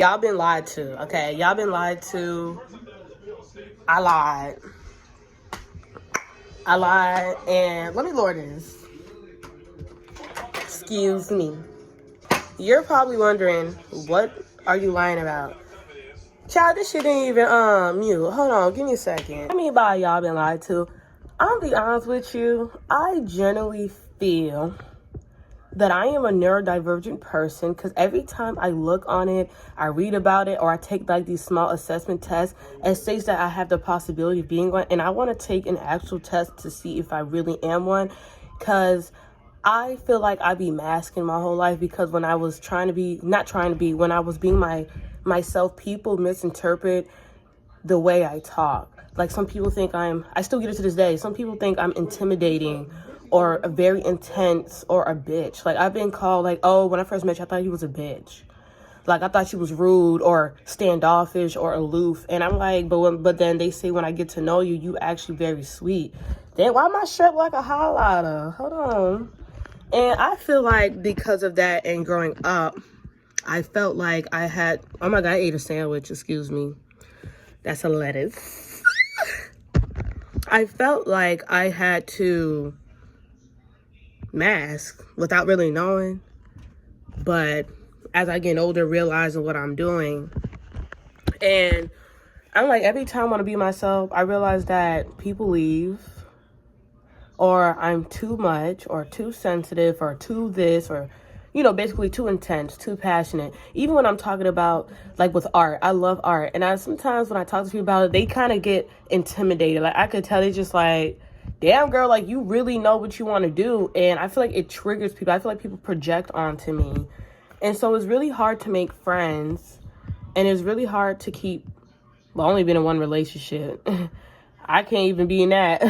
Y'all been lied to, okay? Y'all been lied to. I lied. And let me lower this. Excuse me. You're probably wondering, what are you lying about? Child, this shit ain't even mute. Hold on, give me a second. What I mean by y'all been lied to, I'm gonna be honest with you. I generally feel that I am a neurodivergent person because every time I look on it, I read about it, or I take like these small assessment tests, it states that I have the possibility of being one, and I want to take an actual test to see if I really am one, because I feel like I be masking my whole life, because when I was when I was being myself, people misinterpret the way I talk. Like, some people think I still get it to this day. Some people think I'm intimidating or very intense or a bitch. Like, I've been called, like, oh, when I first met you, I thought you was a bitch. Like, I thought you was rude or standoffish or aloof. And I'm like, but then they say when I get to know you, you actually very sweet. Then why my shirt like a highlighter? Hold on. And I feel like because of that and growing up, I felt like I had, oh my God, I ate a sandwich, excuse me. That's a lettuce. I felt like I had to mask without really knowing. But as I get older, realizing what I'm doing. And I'm like, every time I want to be myself, I realize that people leave. Or I'm too much, or too sensitive, or too this, or, you know, basically too intense, too passionate. Even when I'm talking about, like, with art, I love art. And sometimes when I talk to people about it, they kind of get intimidated. Like, I could tell they just like, damn, girl, like, you really know what you want to do. And I feel like it triggers people. I feel like people project onto me. And so it's really hard to make friends. And it's really hard to keep, well, I've only been in one relationship. I can't even be in that.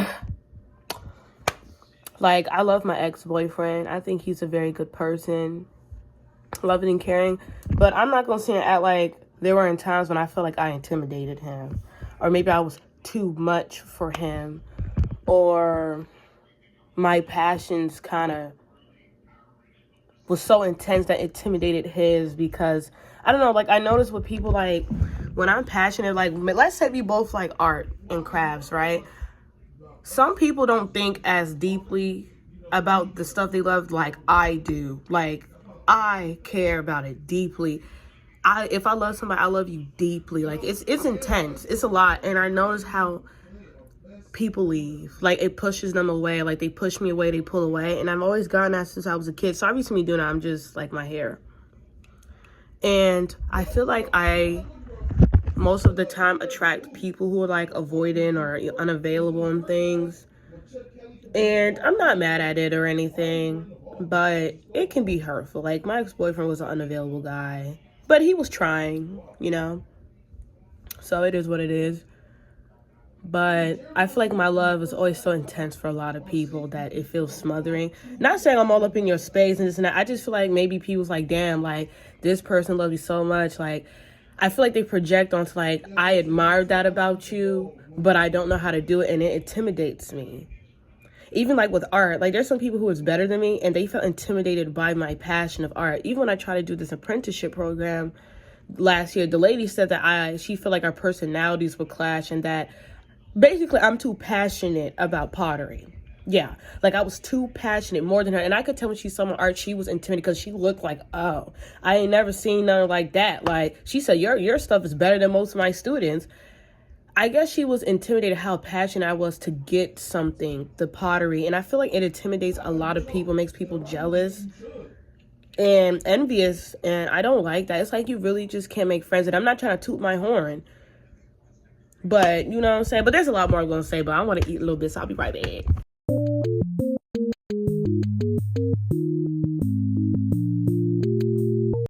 Like, I love my ex-boyfriend. I think he's a very good person, loving and caring. But I'm not going to sit and act like there were times when I felt like I intimidated him. Or maybe I was too much for him. Or my passions kind of was so intense that intimidated his, because, I don't know, like, I noticed with people, like, when I'm passionate, like, let's say we both like art and crafts, right? Some people don't think as deeply about the stuff they love like I do. Like, I care about it deeply. If I love somebody, I love you deeply. Like, it's intense. It's a lot. And I notice how people leave. Like, it pushes them away. Like, they push me away, they pull away. And I've always gotten that since I was a kid. So I recently doing that. I'm just like my hair. And I feel like I most of the time attract people who are like avoidant or unavailable and things. And I'm not mad at it or anything, but it can be hurtful. Like, my ex-boyfriend was an unavailable guy, but he was trying, you know? So it is what it is. But I feel like my love is always so intense for a lot of people that it feels smothering. Not saying I'm all up in your space and this and that. I just feel like maybe people's like, damn, like, this person loves you so much. Like, I feel like they project onto, like, I admire that about you, but I don't know how to do it, and it intimidates me. Even like with art, like, there's some people who is better than me and they felt intimidated by my passion of art. Even when I tried to do this apprenticeship program last year, the lady said that she felt like our personalities would clash, and that basically I'm too passionate about pottery. Yeah, like, I was too passionate, more than her. And I could tell when she saw my art, she was intimidated, because she looked like, oh, I ain't never seen nothing like that. Like, she said, your stuff is better than most of my students. I guess she was intimidated how passionate I was to get something, the pottery. And I feel like it intimidates a lot of people, makes people jealous and envious. And I don't like that. It's like you really just can't make friends. And I'm not trying to toot my horn, but you know what I'm saying? But there's a lot more I'm going to say, but I want to eat a little bit, so I'll be right back.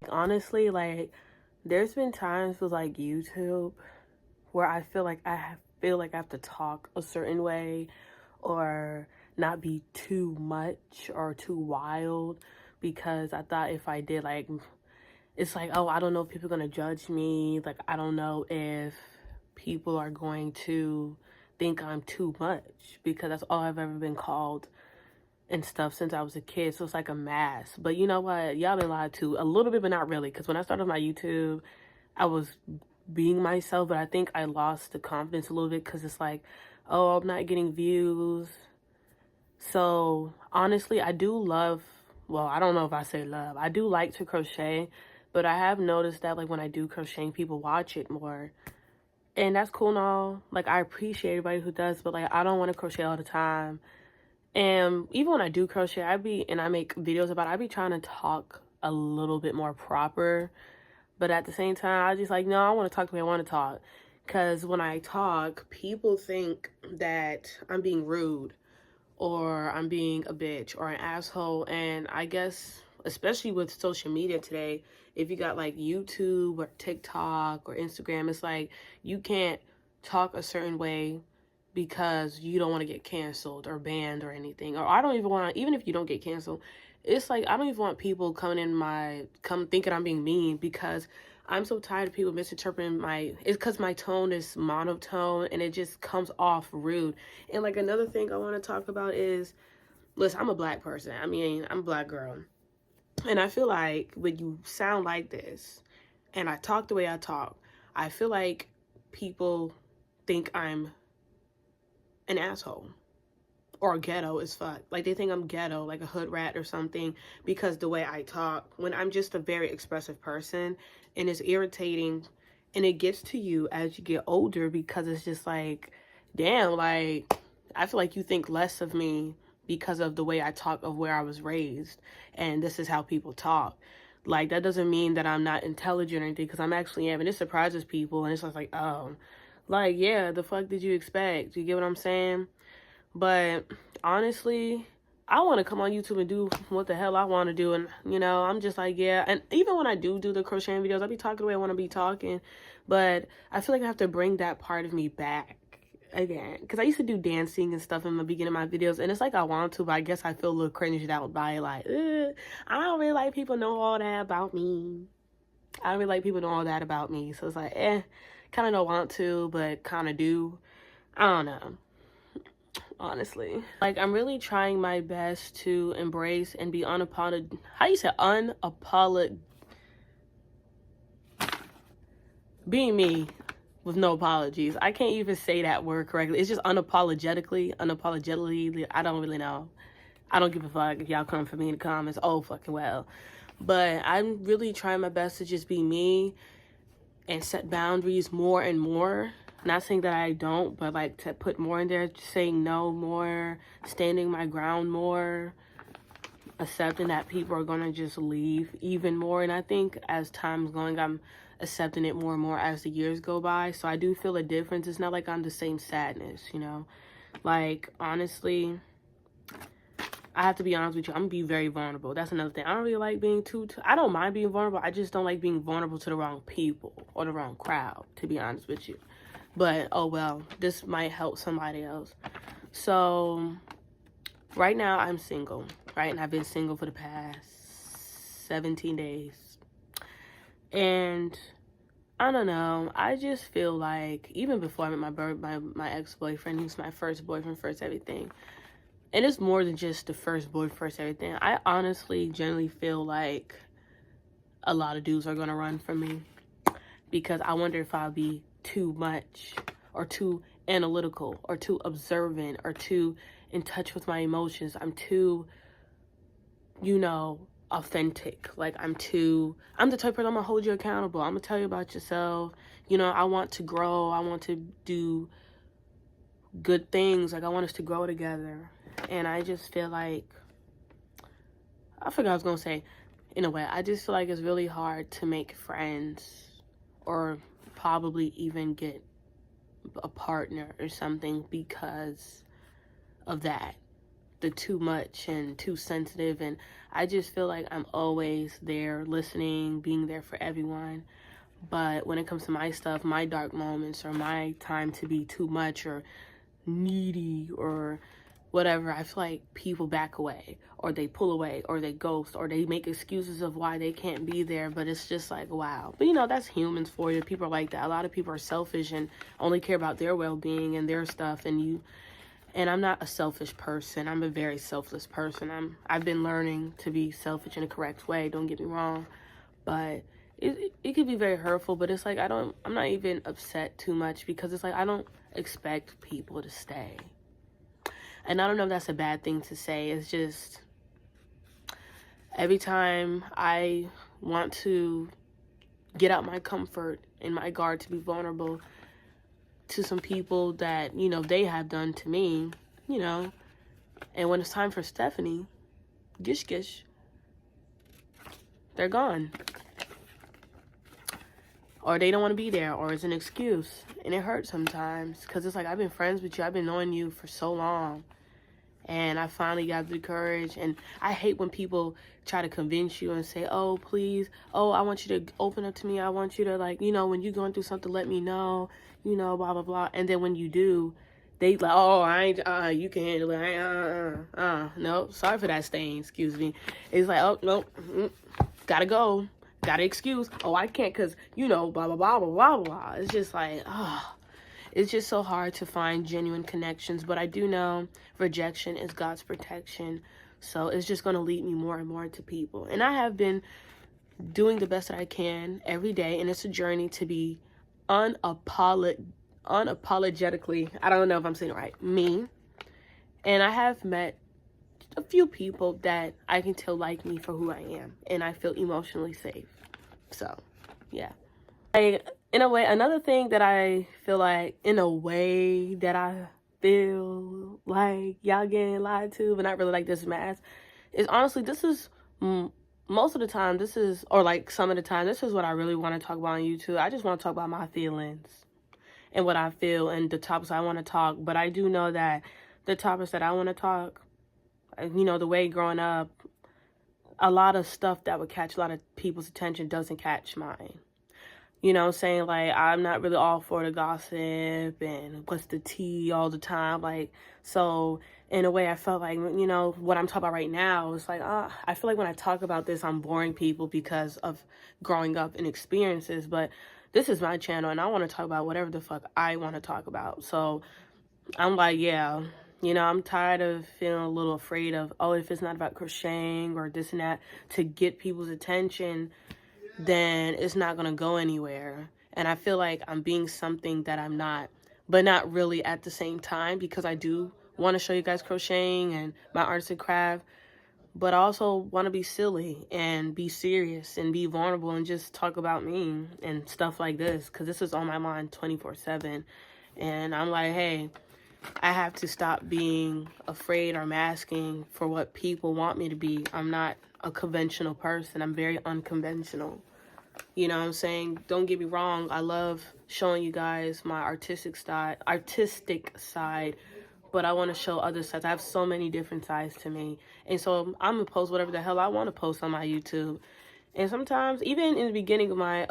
Honestly, like, there's been times with, like, YouTube where I feel like I have to talk a certain way or not be too much or too wild, because I thought if I did, like, it's like, oh, I don't know if people are going to judge me. Like, I don't know if people are going to think I'm too much, because that's all I've ever been called and stuff since I was a kid. So it's like a mask. But you know what? Y'all been lied to a little bit, but not really. Because when I started my YouTube, I was being myself, but I think I lost the confidence a little bit because it's like, oh, I'm not getting views. So honestly, I do love, well, I don't know if I say love. I do like to crochet, but I have noticed that like when I do crocheting, people watch it more. And that's cool and all. Like I appreciate everybody who does, but like I don't want to crochet all the time. And even when I do crochet, I make videos about it, I be trying to talk a little bit more proper. But at the same time, I just like, no, I want to talk the way I want to talk. Because when I talk, people think that I'm being rude or I'm being a bitch or an asshole. And I guess, especially with social media today, if you got like YouTube or TikTok or Instagram, it's like you can't talk a certain way because you don't want to get canceled or banned or anything. Or I don't even want, even if you don't get canceled, it's like I don't even want people come thinking I'm being mean, because I'm so tired of people misinterpreting it's because my tone is monotone and it just comes off rude. And like another thing I want to talk about is, listen, I'm a black person. I mean, I'm a black girl. And I feel like when you sound like this and I talk the way I talk, I feel like people think I'm an asshole or ghetto as fuck. Like they think I'm ghetto, like a hood rat or something, because the way I talk, when I'm just a very expressive person. And it's irritating, and it gets to you as you get older, because it's just like, damn, like I feel like you think less of me because of the way I talk, of where I was raised, and this is how people talk. Like that doesn't mean that I'm not intelligent or anything, because I'm actually am, and it surprises people. And it's just like, oh, like, yeah, the fuck did you expect? You get what I'm saying? But honestly, I want to come on YouTube and do what the hell I want to do. And, you know, I'm just like, yeah. And even when I do the crocheting videos, I be talking the way I want to be talking. But I feel like I have to bring that part of me back again. Because I used to do dancing and stuff in the beginning of my videos. And it's like I want to, but I guess I feel a little cringed out by it. Like, I don't really like people know all that about me. I don't really like people know all that about me. So it's like, kind of don't want to, but kind of do. I don't know. Honestly, like I'm really trying my best to embrace and be being me with no apologies. I can't even say that word correctly. It's just unapologetically. I don't really know. I don't give a fuck if y'all come for me in the comments. Oh, fucking well. But I'm really trying my best to just be me and set boundaries more and more. Not saying that I don't, but like to put more in there, saying no more, standing my ground more, accepting that people are gonna just leave even more. And I think as time's going, I'm accepting it more and more as the years go by. So I do feel a difference. It's not like I'm the same sadness, you know? Like, honestly, I have to be honest with you. I'm gonna be very vulnerable. That's another thing. I don't really like being I don't mind being vulnerable. I just don't like being vulnerable to the wrong people or the wrong crowd, to be honest with you. But, oh well, this might help somebody else. So, right now I'm single, right? And I've been single for the past 17 days. And I don't know. I just feel like, even before I met my ex-boyfriend, he's my first boyfriend, first everything. And it's more than just the first boyfriend, first everything. I honestly, generally feel like a lot of dudes are going to run from me, because I wonder if I'll be too much or too analytical or too observant or too in touch with my emotions. I'm too, you know, authentic. Like I'm the type of person, I'm gonna hold you accountable. I'm gonna tell you about yourself. You know, I want to grow. I want to do good things. Like I want us to grow together. And I just feel like, I forgot what I was gonna say. In a way, I just feel like it's really hard to make friends or probably even get a partner or something because of that. The too much and too sensitive. And I just feel like I'm always there listening, being there for everyone. But when it comes to my stuff, my dark moments, or my time to be too much or needy or whatever, I feel like people back away, or they pull away, or they ghost, or they make excuses of why they can't be there. But it's just like, wow. But you know, that's humans for you. People are like that. A lot of people are selfish and only care about their well-being and their stuff. And I'm not a selfish person. I'm a very selfless person. I've been learning to be selfish in a correct way, don't get me wrong. But it could be very hurtful, but it's like I'm not even upset too much because it's like I don't expect people to stay. And I don't know if that's a bad thing to say. It's just every time I want to get out my comfort and my guard to be vulnerable to some people that, you know, they have done to me, you know, and when it's time for Stephanie, gish gish, they're gone. Or they don't want to be there, or it's an excuse. And it hurts sometimes because it's like, I've been friends with you, I've been knowing you for so long, and I finally got the courage. And I hate when people try to convince you and say, oh, please, oh, I want you to open up to me, I want you to, like, you know, when you're going through something, let me know, you know, blah blah blah. And then when you do, they like, oh, I ain't, you can handle it, no, sorry for that stain, excuse me. It's like, oh, no, gotta go, gotta excuse, oh, I can't because, you know, blah blah blah blah blah blah. It's just like, oh, it's just so hard to find genuine connections. But I do know rejection is God's protection. So it's just going to lead me more and more to people. And I have been doing the best that I can every day. And it's a journey to be unapologetically, I don't know if I'm saying it right, me. And I have met a few people that I can tell like me for who I am. And I feel emotionally safe. So, yeah. In a way, another thing that I feel like, in a way that I feel like y'all getting lied to, but not really like this mask, is honestly, this is, most of the time, this is, or like some of the time, this is what I really want to talk about on YouTube. I just want to talk about my feelings and what I feel and the topics I want to talk. But I do know that the topics that I want to talk, you know, the way growing up, a lot of stuff that would catch a lot of people's attention doesn't catch mine. You know what I'm saying? Like, I'm not really all for the gossip and what's the tea all the time. Like, so in a way, I felt like, you know, what I'm talking about right now is like, I feel like when I talk about this, I'm boring people because of growing up and experiences. But this is my channel, and I want to talk about whatever the fuck I want to talk about. So I'm like, yeah, you know, I'm tired of feeling a little afraid of, oh, if it's not about crocheting or this and that, to get people's attention, then it's not going to go anywhere. And I feel like I'm being something that I'm not, but not really at the same time, because I do want to show you guys crocheting and my arts and craft, but I also want to be silly and be serious and be vulnerable and just talk about me and stuff like this, because this is on my mind 24/7. And I'm like, hey, I have to stop being afraid or masking for what people want me to be. I'm not a conventional person. I'm very unconventional. You know what I'm saying? Don't get me wrong. I love showing you guys my artistic side, but I want to show other sides. I have so many different sides to me. And so I'm going to post whatever the hell I want to post on my YouTube. And sometimes, even in the beginning of my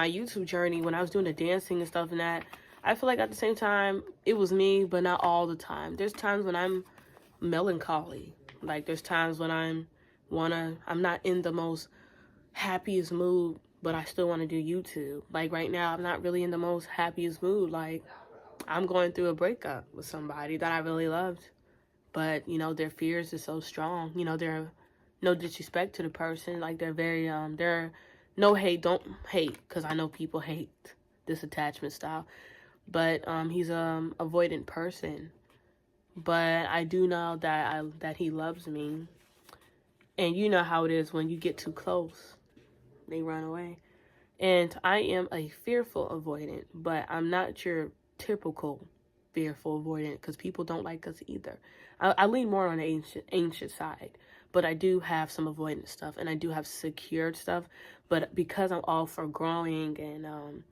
YouTube journey, when I was doing the dancing and stuff and that, I feel like at the same time, it was me, but not all the time. There's times when I'm melancholy. Like, there's times when I'm not in the most happiest mood, but I still want to do YouTube. Like, right now, I'm not really in the most happiest mood. Like, I'm going through a breakup with somebody that I really loved. But, you know, their fears are so strong. You know, they're no disrespect to the person. Like, they're very, they're no hate. Don't hate, because I know people hate this attachment style. But he's a avoidant person. But I do know that he loves me. And you know how it is when you get too close. They run away. And I am a fearful avoidant, but I'm not your typical fearful avoidant, because people don't like us either. I lean more on the ancient side, but I do have some avoidant stuff, and I do have secured stuff. But because I'm all for growing and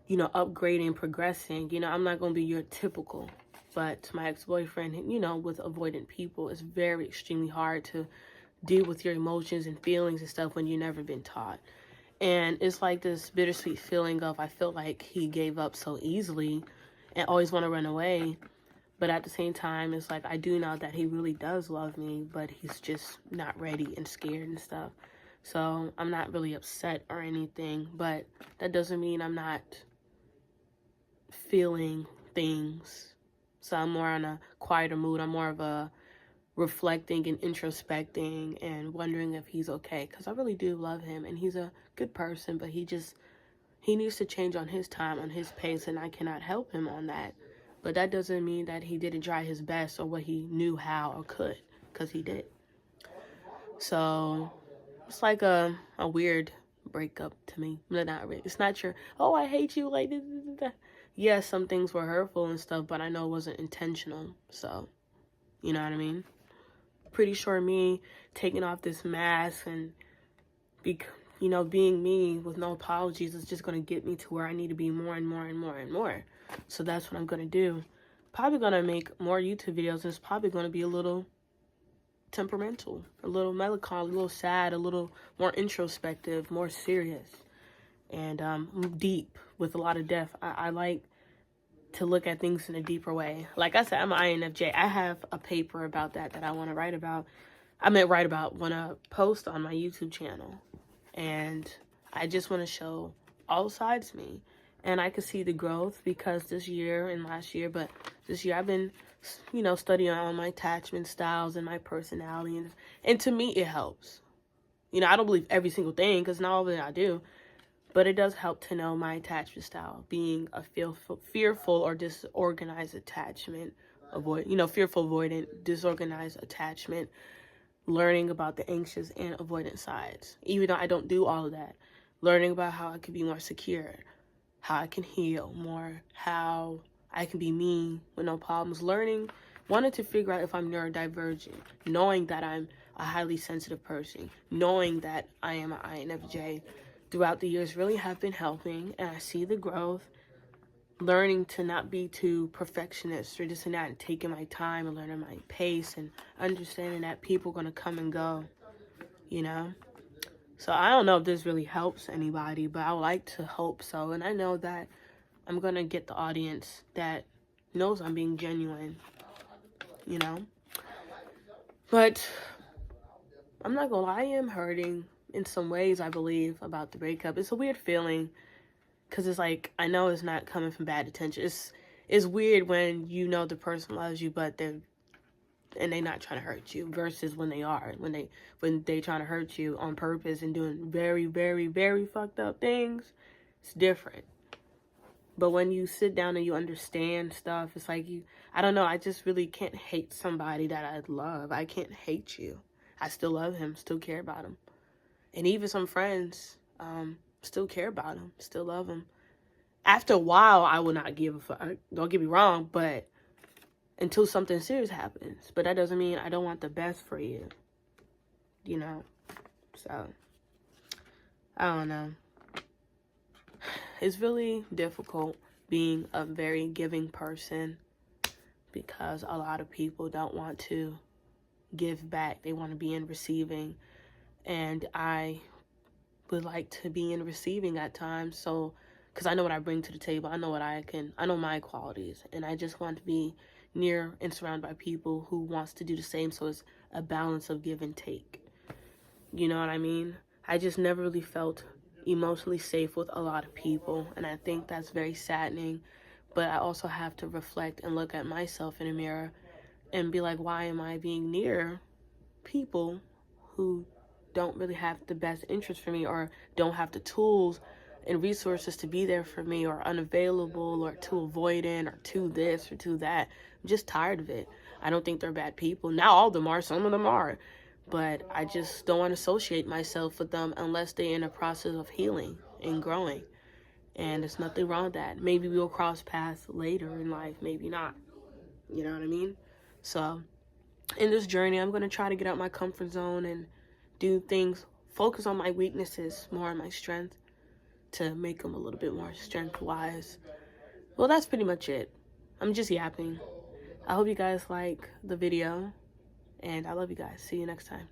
you know, upgrading, progressing, you know, I'm not going to be your typical. But my ex-boyfriend, you know, with avoidant people, it's very extremely hard to deal with your emotions and feelings and stuff when you've never been taught. And it's like this bittersweet feeling of, I feel like he gave up so easily and always want to run away. But at the same time, it's like, I do know that he really does love me, but he's just not ready and scared and stuff. So I'm not really upset or anything, but that doesn't mean I'm not feeling things. So I'm more on a quieter mood. I'm more of a reflecting and introspecting and wondering if he's okay, because I really do love him and he's a good person, but he needs to change on his time, on his pace, and I cannot help him on that. But that doesn't mean that he didn't try his best or what he knew how or could, because he did. So it's like a weird breakup to me. No, not really. It's not your, oh, I hate you, like this. Yes, some things were hurtful and stuff, but I know it wasn't intentional. So, you know what I mean? Pretty sure me taking off this mask and being me with no apologies is just going to get me to where I need to be more and more and more and more. So that's what I'm going to do. Probably going to make more YouTube videos. It's probably going to be a little temperamental, a little melancholy, a little sad, a little more introspective, more serious, and deep, with a lot of depth. I like to look at things in a deeper way. Like I said, I'm an INFJ. I have a paper about that I want to write about. Want to post on my YouTube channel. And I just want to show all sides of me. And I could see the growth, because this year and last year, but this year I've been, studying on my attachment styles and my personality. And to me, it helps. I don't believe every single thing, because not all of it I do. But it does help to know my attachment style, being a fearful or disorganized attachment, fearful, avoidant, disorganized attachment, learning about the anxious and avoidant sides. Even though I don't do all of that, learning about how I can be more secure, how I can heal more, how I can be me with no problems. Wanted to figure out if I'm neurodivergent, knowing that I'm a highly sensitive person, knowing that I am an INFJ. Throughout the years really have been helping, and I see the growth, learning to not be too perfectionist or this and that, and taking my time and learning my pace and understanding that people are going to come and go, So I don't know if this really helps anybody, but I would like to hope so. And I know that I'm going to get the audience that knows I'm being genuine, But I'm not going to lie, I am hurting. In some ways, I believe, about the breakup. It's a weird feeling, because it's like, I know it's not coming from bad intention. It's weird when the person loves you, but they're not trying to hurt you, versus when they are. When they trying to hurt you on purpose and doing very, very, very fucked up things, it's different. But when you sit down and you understand stuff, it's like I don't know, I just really can't hate somebody that I love. I can't hate you. I still love him, still care about him. And even some friends still care about him, still love him. After a while, I will not give a fuck. Don't get me wrong, but until something serious happens. But that doesn't mean I don't want the best for you. So, I don't know. It's really difficult being a very giving person, because a lot of people don't want to give back. They want to be in receiving. And I would like to be in receiving at times, so, because I know what I bring to the table. I know my qualities, and I just want to be near and surrounded by people who wants to do the same, so it's a balance of give and take. You know what I mean? I just never really felt emotionally safe with a lot of people, and I think that's very saddening. But I also have to reflect and look at myself in the mirror and be like, why am I being near people who don't really have the best interest for me, or don't have the tools and resources to be there for me, or unavailable, or too avoidant, or too this or too that. I'm just tired of it. I don't think they're bad people. Now all of them are, some of them are, but I just don't want to associate myself with them unless they're in a process of healing and growing. And there's nothing wrong with that. Maybe we'll cross paths later in life, maybe not. You know what I mean? So in this journey, I'm going to try to get out my comfort zone and do things, focus on my weaknesses more on my strength, to make them a little bit more strength-wise. Well, that's pretty much it. I'm just yapping. I hope you guys like the video, and I love you guys. See you next time.